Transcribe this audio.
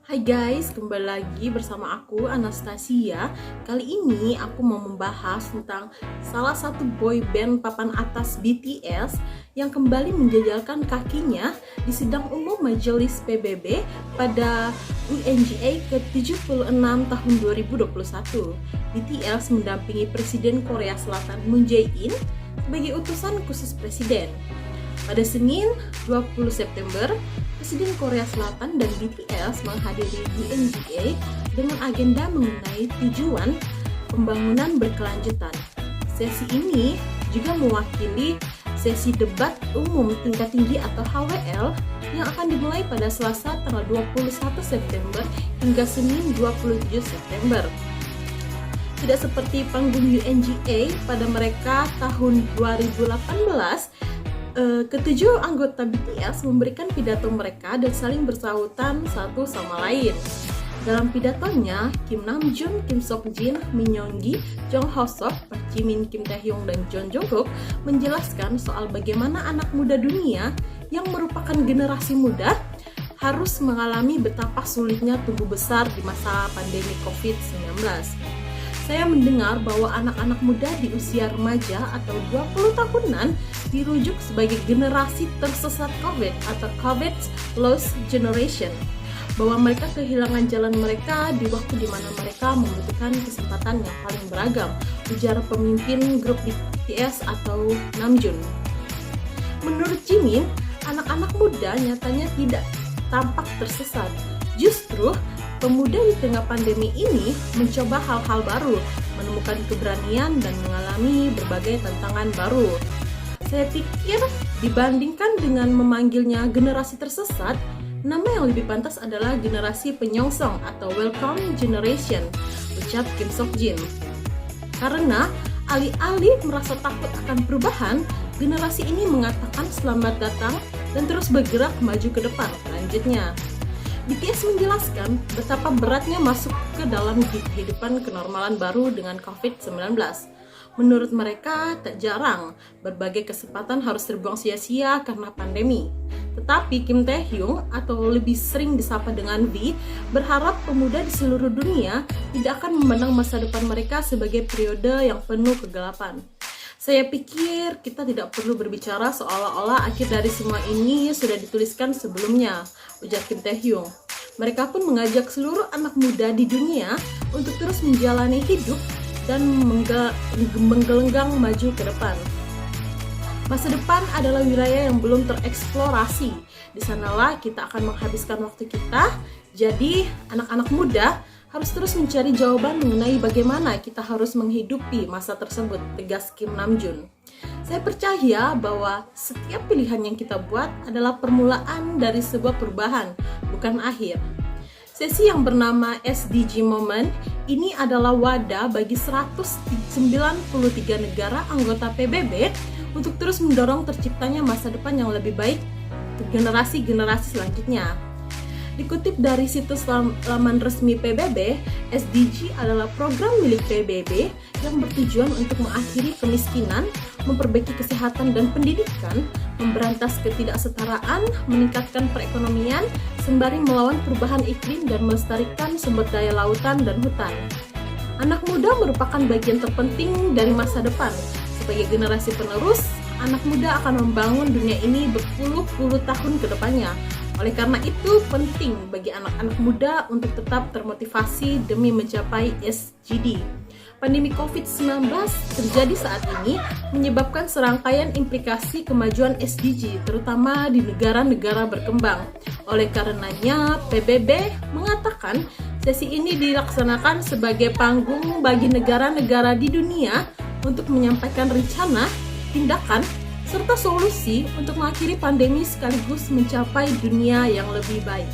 Hai guys, kembali lagi bersama aku Anastasia. Kali ini aku mau membahas tentang salah satu boy band papan atas BTS yang kembali menjajalkan kakinya di sidang umum Majelis PBB pada UNGA ke-76 tahun 2021. BTS mendampingi Presiden Korea Selatan Moon Jae-in sebagai utusan khusus presiden. Pada Senin 20 September, Presiden Korea Selatan dan BTS menghadiri UNGA dengan agenda mengenai tujuan pembangunan berkelanjutan. Sesi ini juga mewakili sesi debat umum tingkat tinggi atau HWL yang akan dimulai pada Selasa tanggal 21 September hingga Senin 27 September. Tidak seperti panggung UNGA pada mereka tahun 2018, ketujuh anggota BTS memberikan pidato mereka dan saling bersahutan satu sama lain. Dalam pidatonya, Kim Namjoon, Kim Seokjin, Min Yoongi, Jung Hoseok, Park Jimin, Kim Taehyung, dan Jeon Jungkook menjelaskan soal bagaimana anak muda dunia yang merupakan generasi muda harus mengalami betapa sulitnya tumbuh besar di masa pandemi COVID-19. Saya mendengar bahwa anak-anak muda di usia remaja atau 20 tahunan dirujuk sebagai generasi tersesat COVID atau COVID Lost Generation, bahwa mereka kehilangan jalan mereka di waktu di mana mereka membutuhkan kesempatan yang paling beragam, ujar pemimpin grup BTS atau Namjoon. Menurut Jimin, anak-anak muda nyatanya tidak tampak tersesat. Justru pemuda di tengah pandemi ini mencoba hal-hal baru, menemukan keberanian dan mengalami berbagai tantangan baru. Saya pikir dibandingkan dengan memanggilnya generasi tersesat, nama yang lebih pantas adalah generasi penyongsong atau welcome generation, ucap Kim Seokjin. Karena alih-alih merasa takut akan perubahan, generasi ini mengatakan selamat datang dan terus bergerak maju ke depan. Lanjutnya, BTS menjelaskan betapa beratnya masuk ke dalam kehidupan kenormalan baru dengan COVID-19. Menurut mereka, tak jarang berbagai kesempatan harus terbuang sia-sia karena pandemi. Tetapi Kim Taehyung, atau lebih sering disapa dengan V, berharap pemuda di seluruh dunia tidak akan memandang masa depan mereka sebagai periode yang penuh kegelapan. Saya pikir kita tidak perlu berbicara seolah-olah akhir dari semua ini sudah dituliskan sebelumnya, ujar Kim Taehyung. Mereka pun mengajak seluruh anak muda di dunia untuk terus menjalani hidup dan menggelenggang maju ke depan. Masa depan adalah wilayah yang belum tereksplorasi. Di sanalah kita akan menghabiskan waktu kita. Jadi, anak-anak muda harus terus mencari jawaban mengenai bagaimana kita harus menghidupi masa tersebut, tegas Kim Namjoon. Saya percaya bahwa setiap pilihan yang kita buat adalah permulaan dari sebuah perubahan, bukan akhir. Sesi yang bernama SDG Moment ini adalah wadah bagi 193 negara anggota PBB untuk terus mendorong terciptanya masa depan yang lebih baik untuk generasi-generasi selanjutnya. Dikutip dari situs laman resmi PBB, SDG adalah program milik PBB yang bertujuan untuk mengakhiri kemiskinan, memperbaiki kesehatan dan pendidikan, memberantas ketidaksetaraan, meningkatkan perekonomian, sembari melawan perubahan iklim dan melestarikan sumber daya lautan dan hutan. Anak muda merupakan bagian terpenting dari masa depan. Sebagai generasi penerus, anak muda akan membangun dunia ini berpuluh-puluh tahun ke depannya. Oleh karena itu, penting bagi anak-anak muda untuk tetap termotivasi demi mencapai SDG. Pandemi COVID-19 terjadi saat ini menyebabkan serangkaian implikasi kemajuan SDG, terutama di negara-negara berkembang. Oleh karenanya, PBB mengatakan sesi ini dilaksanakan sebagai panggung bagi negara-negara di dunia untuk menyampaikan rencana, tindakan, serta solusi untuk mengakhiri pandemi sekaligus mencapai dunia yang lebih baik.